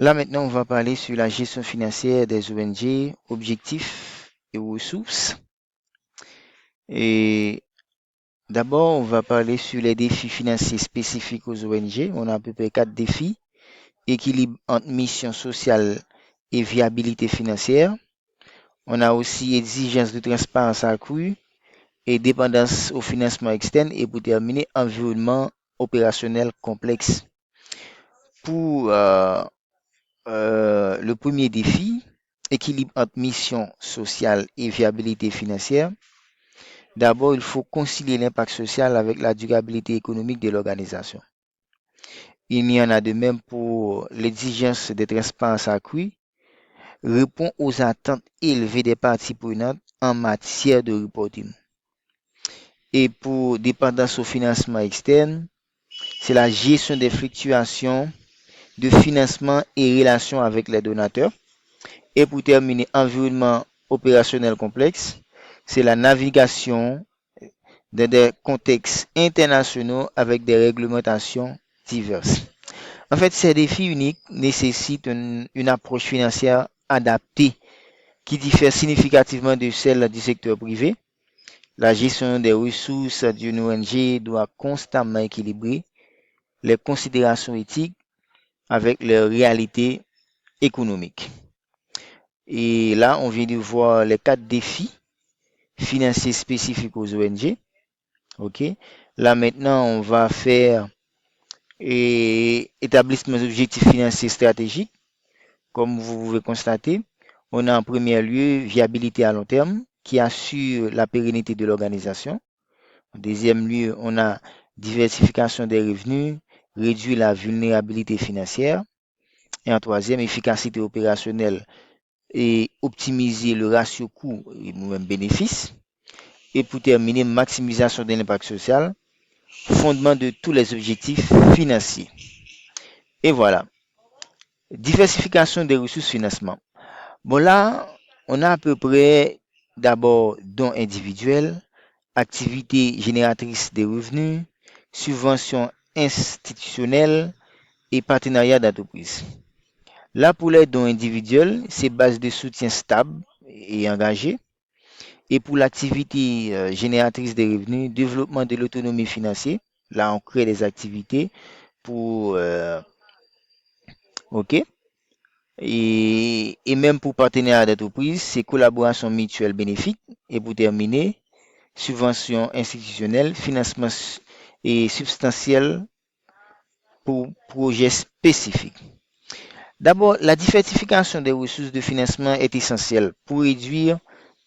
Là maintenant, on va parler sur la gestion financière des ONG, objectifs et ressources. Et d'abord, on va parler sur les défis financiers spécifiques aux ONG. On a à peu près 4 défis. Équilibre entre mission sociale et viabilité financière. On a aussi exigence de transparence accrue et dépendance au financement externe. Et pour terminer, environnement opérationnel complexe. Pour le premier défi, équilibre entre mission sociale et viabilité financière. D'abord, il faut concilier l'impact social avec la durabilité économique de l'organisation. Il y en a de même pour l'exigence de transparence accrue, répond aux attentes élevées des parties prenantes en matière de reporting. Et pour dépendance au financement externe, c'est la gestion des fluctuations de financement et relations avec les donateurs. Et pour terminer, environnement opérationnel complexe, c'est la navigation dans des contextes internationaux avec des réglementations diverses. En fait, ces défis uniques nécessitent une approche financière adaptée qui diffère significativement de celle du secteur privé. La gestion des ressources d'une ONG doit constamment équilibrer les considérations éthiques avec les réalités économiques. Et là, on vient de voir les 4 défis financiers spécifiques aux ONG. OK? Là, maintenant, on va faire établissement d'objectifs financiers stratégiques. Comme vous pouvez constater, on a en premier lieu viabilité à long terme qui assure la pérennité de l'organisation. En deuxième lieu, on a diversification des revenus, réduire la vulnérabilité financière. Et en troisième, efficacité opérationnelle et optimiser le ratio coût et même bénéfice. Et pour terminer, maximisation de l'impact social, fondement de tous les objectifs financiers. Et voilà, diversification des ressources financement. Bon là, on a à peu près d'abord dons individuels, activités génératrices de revenus, subventions institutionnelles et partenariats d'entreprise. Là, pour les dons individuels, c'est base de soutien stable et engagé. Et pour l'activité génératrice de revenus, développement de l'autonomie financière, là, on crée des activités pour, OK, et même pour partenariat d'entreprise, c'est collaboration mutuelle bénéfique. Et pour terminer, subvention institutionnelle, financement et substantiel pour projets spécifiques. D'abord, la diversification des ressources de financement est essentielle pour réduire,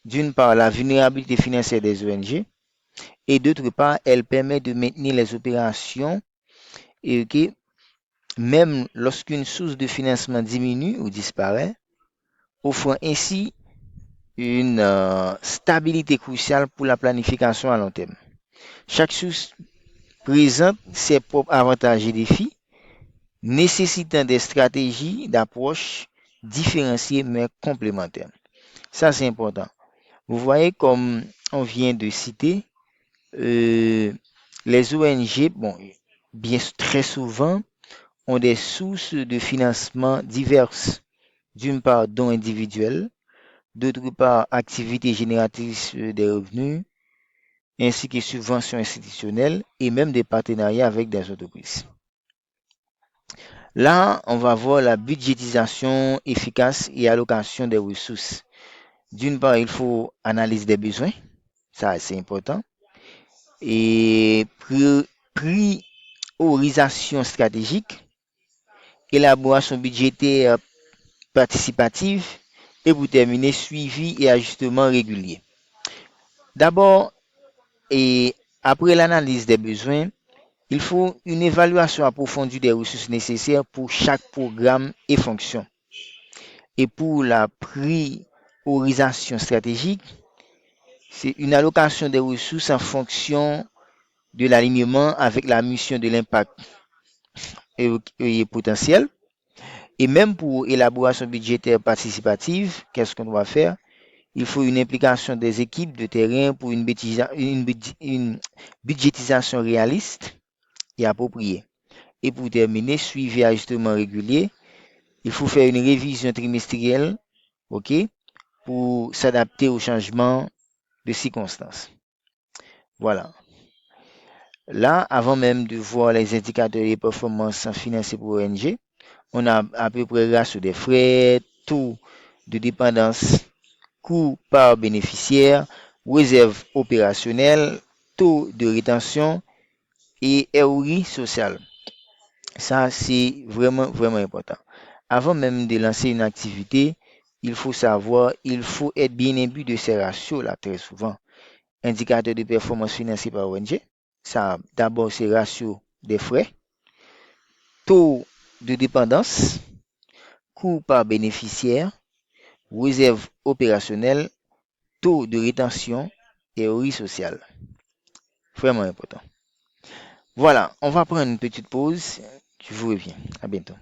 d'une part, la vulnérabilité financière des ONG et d'autre part, elle permet de maintenir les opérations et même lorsqu'une source de financement diminue ou disparaît, offrant ainsi une stabilité cruciale pour la planification à long terme. Chaque source présente ses propres avantages et défis, nécessitant des stratégies d'approche différenciées mais complémentaires. Ça, c'est important. Vous voyez, comme on vient de citer, euh, les ONG, bon, bien très souvent, ont des sources de financement diverses. D'une part, dons individuels, d'autre part, activités génératrices des revenus, ainsi que subventions institutionnelles et même des partenariats avec des entreprises. Là, on va voir la budgétisation efficace et allocation des ressources. D'une part, il faut analyse des besoins, ça c'est important, et priorisation stratégique, élaboration budgétaire participative et pour terminer, suivi et ajustement régulier. D'abord, et après l'analyse des besoins, il faut une évaluation approfondie des ressources nécessaires pour chaque programme et fonction. Et pour la priorisation stratégique, c'est une allocation des ressources en fonction de l'alignement avec la mission de l'impact et potentiel. Et même pour élaboration budgétaire participative, qu'est-ce qu'on doit faire? Il faut une implication des équipes de terrain pour une budgétisation réaliste et appropriée. Et pour terminer, suivi et ajustement régulier Il faut faire une révision trimestrielle, OK, pour s'adapter aux changements de circonstances. Voilà. Là, avant même de voir les indicateurs de performance financière pour ONG, on a à peu près ratio des frais, taux de dépendance, coût par bénéficiaire, réserve opérationnelle, taux de rétention et ROI social. Ça, c'est vraiment, vraiment important. Avant même de lancer une activité, il faut savoir, il faut être bien imbu de ces ratios là très souvent. Indicateur de performance financière par ONG. Ça, d'abord, c'est ratio des frais, taux de dépendance, coût par bénéficiaire, réserve opérationnelle, taux de rétention et ROI social. Vraiment important. Voilà, on va prendre une petite pause. Je vous reviens. À bientôt.